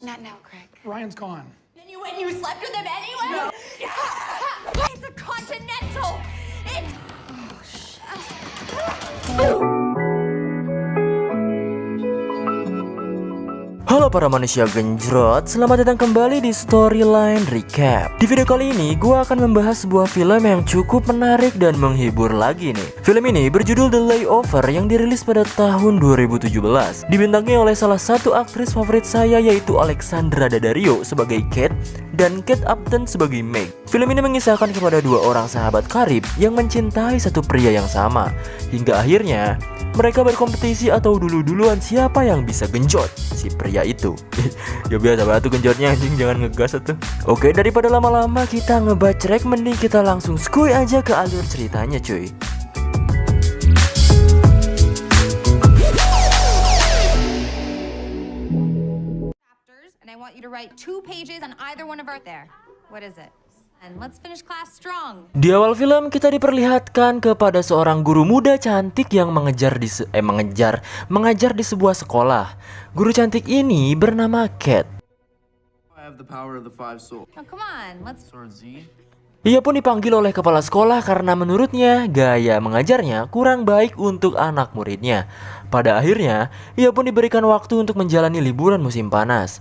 Not now, Craig. Ryan's gone. And you went and you slept with him anyway? No. It's a Continental. It's... Halo para manusia genjrot, selamat datang kembali di Storyline Recap. Di video kali ini, gue akan membahas sebuah film yang cukup menarik dan menghibur lagi nih. Film ini berjudul The Layover yang dirilis pada tahun 2017. Dibintangi oleh salah satu aktris favorit saya, yaitu Alexandra Daddario sebagai Kate dan Kate Upton sebagai Meg. Film ini mengisahkan kepada dua orang sahabat karib yang mencintai satu pria yang sama. Hingga akhirnya mereka berkompetisi atau dulu-duluan siapa yang bisa genjot si pria itu. Ya biasa banget tuh genjotnya, anjing, jangan ngegas atuh. Oke, daripada lama-lama kita ngebacrek, mending kita langsung skuy aja ke alur ceritanya cuy. And I want you to write 2 pages on either one of our there. What is it? And let's finish class strong. Di awal film kita diperlihatkan kepada seorang guru muda cantik yang mengajar di sebuah sekolah. Guru cantik ini bernama Kate. Oh, come on, let's... Ia pun dipanggil oleh kepala sekolah karena menurutnya gaya mengajarnya kurang baik untuk anak muridnya. Pada akhirnya, ia pun diberikan waktu untuk menjalani liburan musim panas.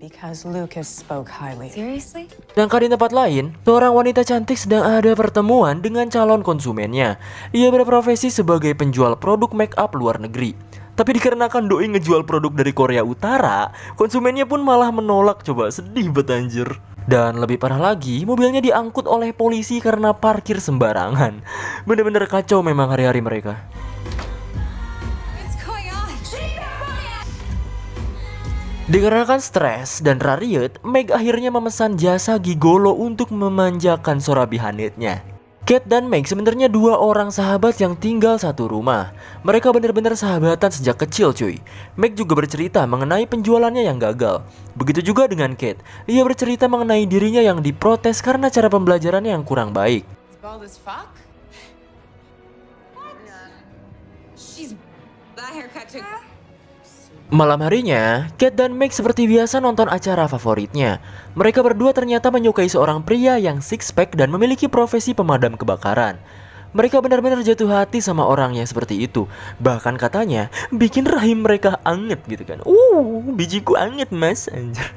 Because Lucas spoke highly. Seriously? Sedangkan di tempat lain, seorang wanita cantik sedang ada pertemuan dengan calon konsumennya. Ia berprofesi sebagai penjual produk make up luar negeri. Tapi dikarenakan doi ngejual produk dari Korea Utara, konsumennya pun malah menolak. Coba, sedih banget anjir. Dan lebih parah lagi, mobilnya diangkut oleh polisi karena parkir sembarangan. Bener-bener kacau memang hari-hari mereka. Dikarenakan stres dan rariet, Meg akhirnya memesan jasa gigolo untuk memanjakan sorabi hanetnya. Kate dan Meg sebenarnya dua orang sahabat yang tinggal satu rumah. Mereka benar-benar sahabatan sejak kecil cuy. Meg juga bercerita mengenai penjualannya yang gagal. Begitu juga dengan Kate. Ia bercerita mengenai dirinya yang diprotes karena cara pembelajarannya yang kurang baik. Bald as fuck? What? She's... That haircut too. Malam harinya, Kate dan Meg seperti biasa nonton acara favoritnya. Mereka berdua ternyata menyukai seorang pria yang six pack dan memiliki profesi pemadam kebakaran. Mereka benar-benar jatuh hati sama orang yang seperti itu. Bahkan katanya bikin rahim mereka anget gitu kan. Bijiku anget mas, anjir.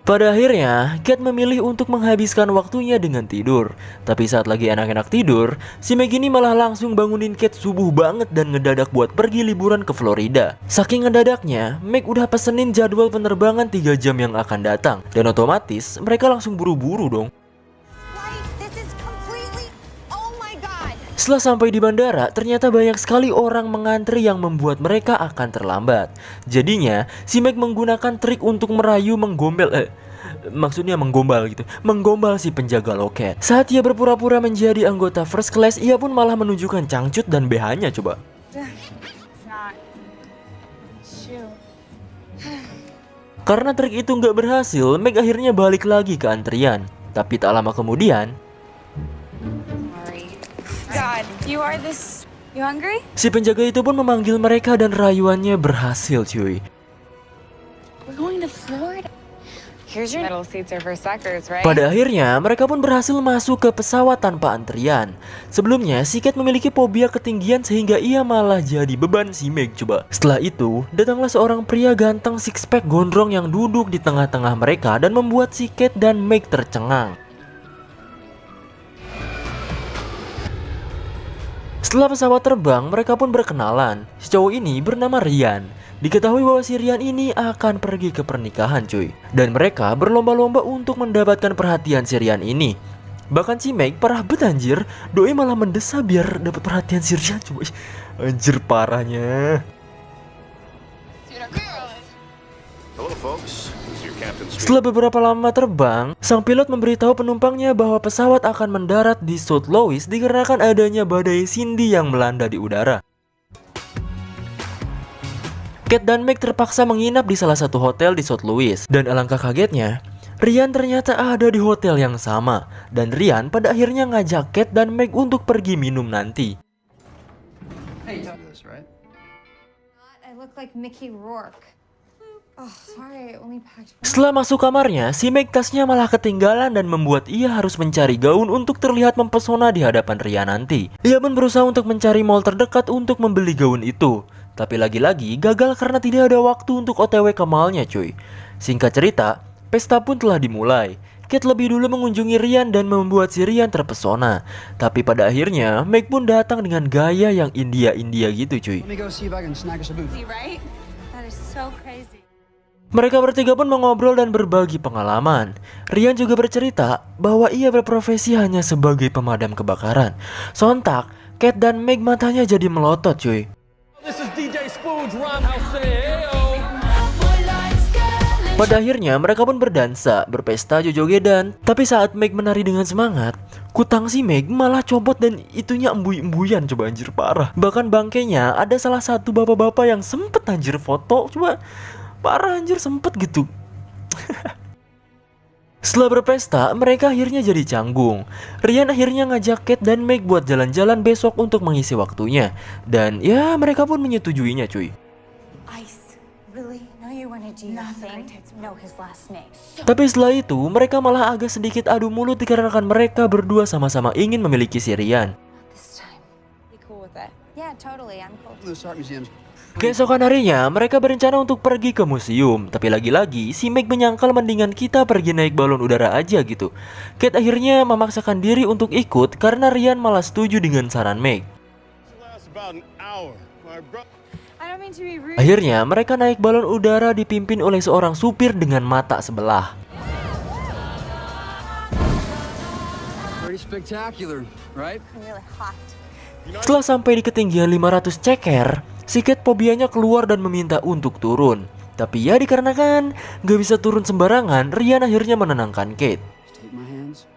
Pada akhirnya, Kate memilih untuk menghabiskan waktunya dengan tidur. Tapi saat lagi enak-enak tidur, si Meg ini malah langsung bangunin Kate subuh banget dan ngedadak buat pergi liburan ke Florida. Saking ngedadaknya, Meg udah pesenin jadwal penerbangan 3 jam yang akan datang. Dan otomatis, mereka langsung buru-buru dong. Setelah sampai di bandara, ternyata banyak sekali orang mengantri yang membuat mereka akan terlambat. Jadinya, si Meg menggunakan trik untuk merayu menggombal si penjaga loket. Saat ia berpura-pura menjadi anggota first class, ia pun malah menunjukkan cangcut dan BH-nya coba. Karena trik itu nggak berhasil, Meg akhirnya balik lagi ke antrian. Tapi tak lama kemudian, God, you hungry? si penjaga itu pun memanggil mereka dan rayuannya berhasil cuy. We're going to Florida. Here's your Middle seats are for suckers, right? Pada akhirnya mereka pun berhasil masuk ke pesawat tanpa antrian. Sebelumnya si Kate memiliki fobia ketinggian sehingga ia malah jadi beban si Meg coba. Setelah itu datanglah seorang pria ganteng six pack gondrong yang duduk di tengah-tengah mereka dan membuat si Kate dan Meg tercengang. Setelah pesawat terbang, mereka pun berkenalan. Si cowok ini bernama Ryan. Diketahui bahwa si Ryan ini akan pergi ke pernikahan cuy. Dan mereka berlomba-lomba untuk mendapatkan perhatian si Ryan ini. Bahkan si Meg parah bet anjir. Doi malah mendesak biar dapat perhatian si Ryan coba. Anjir parahnya. Hello folks. Setelah beberapa lama terbang, sang pilot memberitahu penumpangnya bahwa pesawat akan mendarat di St. Louis dikarenakan adanya badai Cindy yang melanda di udara. Kate dan Meg terpaksa menginap di salah satu hotel di St. Louis. Dan alangkah kagetnya, Ryan ternyata ada di hotel yang sama. Dan Ryan pada akhirnya ngajak Kate dan Meg untuk pergi minum nanti. I look like Mickey Rourke. Oh, sorry, I only packed one. Setelah masuk kamarnya, si Meg tasnya malah ketinggalan dan membuat ia harus mencari gaun untuk terlihat mempesona di hadapan Rian nanti. Ia pun berusaha untuk mencari mall terdekat untuk membeli gaun itu. Tapi lagi-lagi gagal karena tidak ada waktu untuk OTW ke mallnya cuy. Singkat cerita, pesta pun telah dimulai. Kate lebih dulu mengunjungi Rian dan membuat si Rian terpesona. Tapi pada akhirnya, Meg pun datang dengan gaya yang India-India gitu cuy. Let me go see if I can snag us a booth. Right? That is so crazy. Mereka bertiga pun mengobrol dan berbagi pengalaman. Rian juga bercerita bahwa ia berprofesi hanya sebagai pemadam kebakaran. Sontak, Kate dan Meg matanya jadi melotot cuy. Pada akhirnya mereka pun berdansa, berpesta joget-jogetan. Tapi saat Meg menari dengan semangat, kutang si Meg malah copot dan itunya embui-embuyan coba anjir parah. Bahkan bangkainya ada salah satu bapak-bapak yang sempet anjir foto coba. Parah anjir sempet gitu. Setelah berpesta, mereka akhirnya jadi canggung. Rian akhirnya ngajak Kate dan Meg buat jalan-jalan besok untuk mengisi waktunya. Dan ya mereka pun menyetujuinya cuy. Ice. Really? No, you want to do nothing. Know his last name. Tapi setelah itu mereka malah agak sedikit adu mulut dikarenakan mereka berdua sama-sama ingin memiliki si Rian. This time. Be cool with it. Yeah, totally. I'm cool. Those art museums. Keesokan harinya mereka berencana untuk pergi ke museum. Tapi lagi-lagi si Meg menyangkal mendingan kita pergi naik balon udara aja gitu. Kate akhirnya memaksakan diri untuk ikut karena Rian malah setuju dengan saran Meg. Last about an hour. My I don't mean to be rude. Akhirnya mereka naik balon udara dipimpin oleh seorang supir dengan mata sebelah. Pretty spectacular, right? I'm really hot. Setelah sampai di ketinggian 500 ceker, si Kate fobianya keluar dan meminta untuk turun. Tapi ya dikarenakan gak bisa turun sembarangan, Rian akhirnya menenangkan Kate. Just take my hands.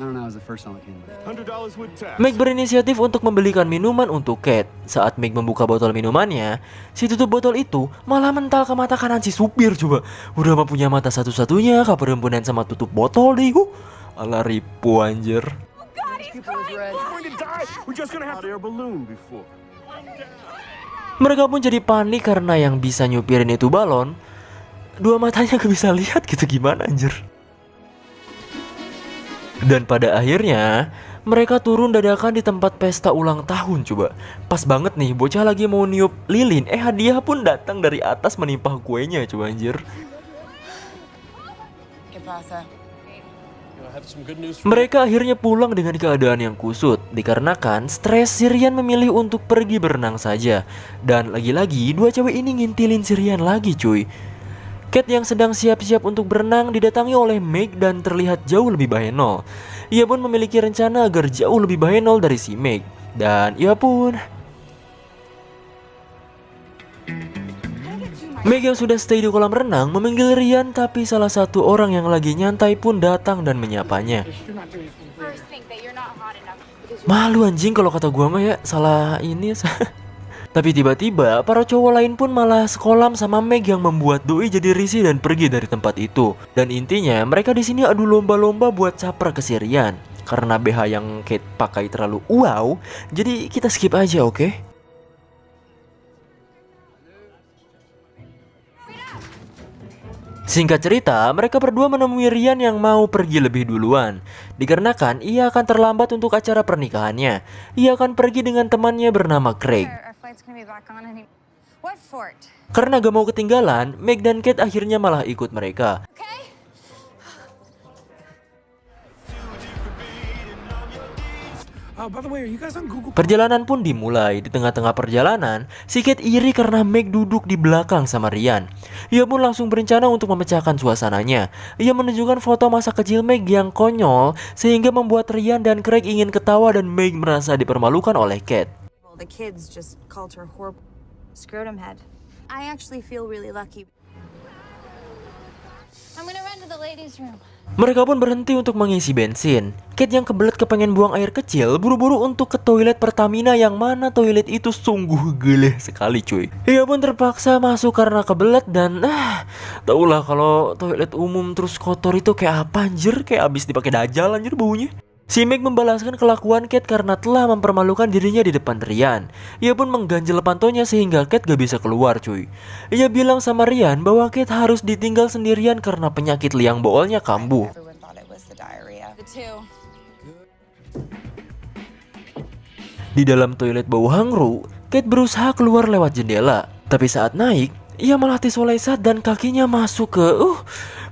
I don't know, it was the first time I came back. $100 with tax. Meg berinisiatif untuk membelikan minuman untuk Kate. Saat Meg membuka botol minumannya, si tutup botol itu malah mental ke mata kanan si supir coba. Udah mah punya mata satu-satunya, keperempuan sama tutup botol deh. Ala ribu anjir. We're going to die. We're just gonna have to air balloon before. Mereka pun jadi panik karena yang bisa nyupirin itu balon. Dua matanya gak bisa lihat gitu gimana anjir. Dan pada akhirnya mereka turun dadakan di tempat pesta ulang tahun coba. Pas banget nih bocah lagi mau niup lilin. Hadiah pun datang dari atas menimpa kuenya coba anjir. ¿Qué pasa? Mereka akhirnya pulang dengan keadaan yang kusut. Dikarenakan stres, Rian memilih untuk pergi berenang saja. Dan lagi-lagi dua cewek ini ngintilin Rian lagi cuy. Kate yang sedang siap-siap untuk berenang didatangi oleh Meg dan terlihat jauh lebih bahenol. Ia pun memiliki rencana agar jauh lebih bahenol dari si Meg. Dan ia pun Meg yang sudah stay di kolam renang memanggil Rian, tapi salah satu orang yang lagi nyantai pun datang dan menyapanya. First think that you're not hot enough because Malu anjing kalau kata gua mah ya, salah ini. Tapi tiba-tiba para cowok lain pun malah sekolam sama Meg yang membuat doi jadi risih dan pergi dari tempat itu. Dan intinya mereka di sini adu lomba-lomba buat caper ke si Rian. Karena BH yang Kate pakai terlalu wow, jadi kita skip aja oke? Singkat cerita, mereka berdua menemui Rian yang mau pergi lebih duluan. Dikarenakan ia akan terlambat untuk acara pernikahannya. Ia akan pergi dengan temannya bernama Craig. Our flight's gonna be back on any... What fort? Karena gak mau ketinggalan, Meg dan Kate akhirnya malah ikut mereka. Okay. By the way, are you guys on Google? Perjalanan pun dimulai. Di tengah-tengah perjalanan, si Kate iri karena Meg duduk di belakang sama Rian. Ia pun langsung berencana untuk memecahkan suasananya. Ia menunjukkan foto masa kecil Meg yang konyol sehingga membuat Rian dan Craig ingin ketawa dan Meg merasa dipermalukan oleh Kate. The kids just called her horrible scrotum head. I actually feel really lucky. I'm gonna run to the ladies' room. Mereka pun berhenti untuk mengisi bensin. Kate yang kebelet kepengen buang air kecil buru-buru untuk ke toilet Pertamina yang mana toilet itu sungguh geleh sekali cuy. Ia pun terpaksa masuk karena kebelet dan taulah kalau toilet umum terus kotor itu kayak apa anjir, kayak abis dipakai dajal anjir baunya. Si Meg membalaskan kelakuan Kate karena telah mempermalukan dirinya di depan Ryan. Ia pun mengganjel pantonya sehingga Kate gak bisa keluar cuy. Ia bilang sama Ryan bahwa Kate harus ditinggal sendirian karena penyakit liang boolnya kambuh. Everyone thought it was the diarrhea. The two. Di dalam toilet bau hangru, Kate berusaha keluar lewat jendela. Tapi saat naik, ia malah tisolesat dan kakinya masuk ke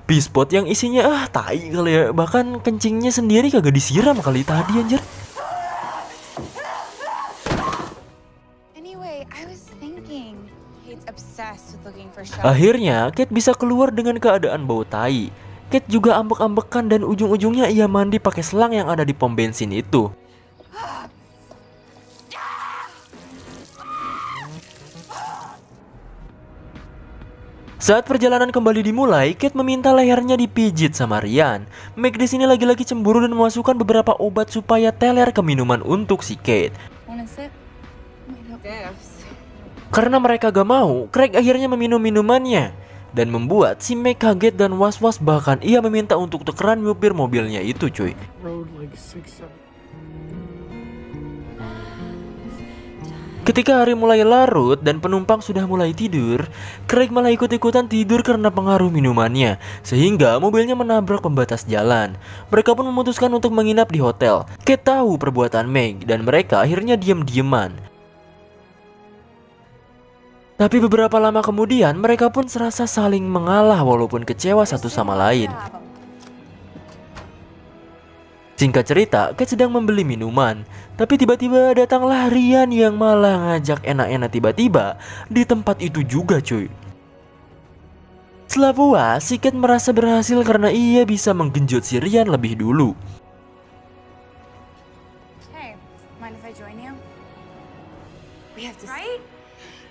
pispot yang isinya tai kali ya. Bahkan kencingnya sendiri kagak disiram kali tadi anjir. Anyway, I was thinking, Kate's obsessed with looking for shelter. Akhirnya Kate bisa keluar dengan keadaan bau tai. Kate juga ambek-ambekan dan ujung-ujungnya ia mandi pakai selang yang ada di pom bensin itu. Saat perjalanan kembali dimulai, Kate meminta lehernya dipijit sama Ryan. Meg di sini lagi-lagi cemburu dan memasukkan beberapa obat supaya teler ke minuman untuk si Kate. Wanna sip? Karena mereka gak mau, Craig akhirnya meminum minumannya dan membuat si Meg kaget dan was-was, bahkan ia meminta untuk tukeran nyupir mobilnya itu cuy. Road like 6, 7. Ketika hari mulai larut dan penumpang sudah mulai tidur, Craig malah ikut-ikutan tidur karena pengaruh minumannya, sehingga mobilnya menabrak pembatas jalan. Mereka pun memutuskan untuk menginap di hotel. Kate tahu perbuatan Meg dan mereka akhirnya diam-diaman. Tapi beberapa lama kemudian mereka pun serasa saling mengalah walaupun kecewa satu sama lain. Singkat cerita, Kate sedang membeli minuman, tapi tiba-tiba datanglah Ryan yang malah ngajak enak-enak tiba-tiba di tempat itu juga cuy. Setelah puas, si Kate merasa berhasil karena ia bisa menggenjot si Ryan lebih dulu. Hey, mind if I join you? We have to. Right?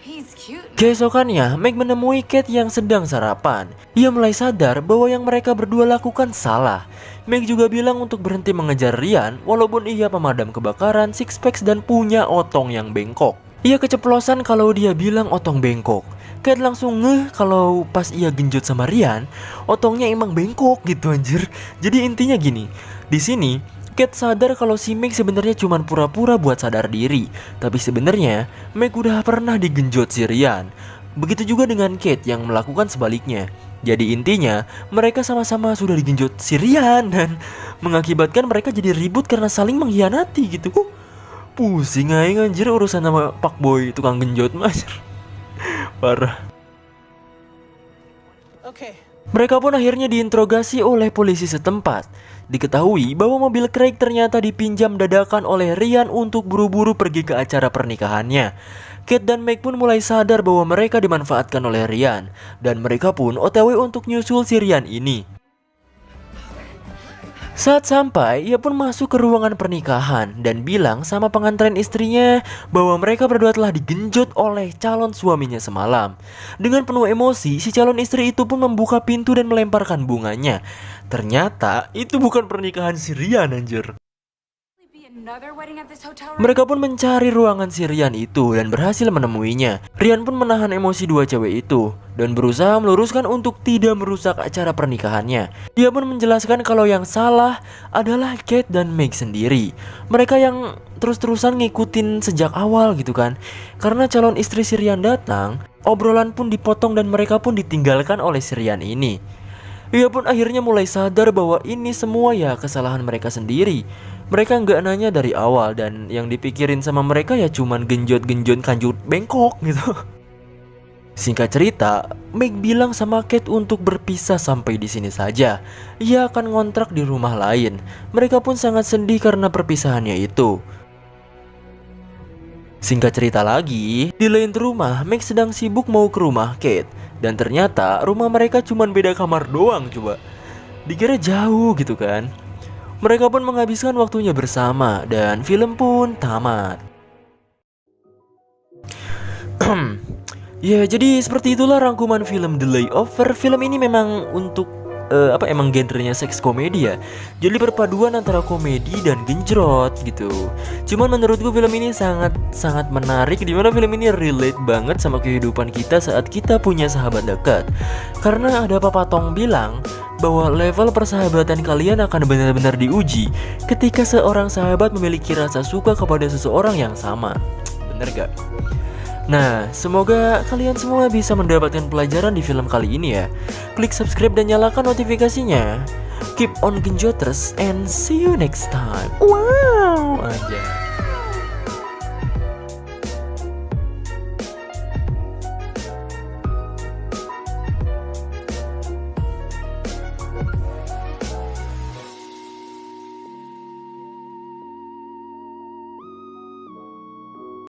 He's cute. Keesokannya, Meg menemui Kate yang sedang sarapan. Ia mulai sadar bahwa yang mereka berdua lakukan salah. Meg juga bilang untuk berhenti mengejar Ryan walaupun ia pemadam kebakaran, six packs dan punya otong yang bengkok. Ia keceplosan kalau dia bilang otong bengkok. Kate langsung ngeh kalau pas ia genjot sama Ryan, otongnya emang bengkok gitu anjir. Jadi intinya gini, di sini Kate sadar kalau si Meg sebenarnya cuma pura-pura buat sadar diri. Tapi sebenarnya Meg udah pernah digenjot si Ryan. Begitu juga dengan Kate yang melakukan sebaliknya. Jadi intinya mereka sama-sama sudah digenjot si Ryan dan mengakibatkan mereka jadi ribut karena saling mengkhianati gitu. Pusing aing anjir urusan sama Pak Boy tukang genjot mas. Parah. Mereka pun akhirnya diinterogasi oleh polisi setempat. Diketahui bahwa mobil Craig ternyata dipinjam dadakan oleh Ryan untuk buru-buru pergi ke acara pernikahannya. Kate dan Meg pun mulai sadar bahwa mereka dimanfaatkan oleh Ryan, dan mereka pun OTW untuk nyusul si Ryan ini. Saat sampai, ia pun masuk ke ruangan pernikahan dan bilang sama pengantin istrinya bahwa mereka berdua telah digenjot oleh calon suaminya semalam. Dengan penuh emosi, si calon istri itu pun membuka pintu dan melemparkan bunganya. Ternyata itu bukan pernikahan si Ryan anjir. Mereka pun mencari ruangan si Ryan itu dan berhasil menemuinya. Ryan pun menahan emosi dua cewek itu dan berusaha meluruskan untuk tidak merusak acara pernikahannya. Dia pun menjelaskan kalau yang salah adalah Kate dan Meg sendiri. Mereka yang terus-terusan ngikutin sejak awal gitu kan. Karena calon istri si Ryan datang, obrolan pun dipotong dan mereka pun ditinggalkan oleh si Ryan ini. Ia pun akhirnya mulai sadar bahwa ini semua ya kesalahan mereka sendiri. Mereka nggak nanya dari awal dan yang dipikirin sama mereka ya cuman genjot-genjot kanjut bengkok gitu. Singkat cerita, Meg bilang sama Kate untuk berpisah sampai di sini saja. Ia akan ngontrak di rumah lain. Mereka pun sangat sedih karena perpisahannya itu. Singkat cerita lagi, di lain rumah, Meg sedang sibuk mau ke rumah Kate. Dan ternyata rumah mereka cuma beda kamar doang coba. Dikira jauh gitu kan. Mereka pun menghabiskan waktunya bersama dan film pun tamat. Ya jadi seperti itulah rangkuman film The Layover. Film ini memang untuk emang genrenya seks komedi ya. Jadi perpaduan antara komedi dan genjrot gitu. Cuman menurutku film ini sangat menarik, dimana film ini relate banget sama kehidupan kita saat kita punya sahabat dekat. Karena ada Papa Tong bilang bahwa level persahabatan kalian akan benar-benar diuji ketika seorang sahabat memiliki rasa suka kepada seseorang yang sama. Bener gak? Nah, semoga kalian semua bisa mendapatkan pelajaran di film kali ini ya. Klik subscribe dan nyalakan notifikasinya. Keep on genjoters and see you next time. Wow, aja.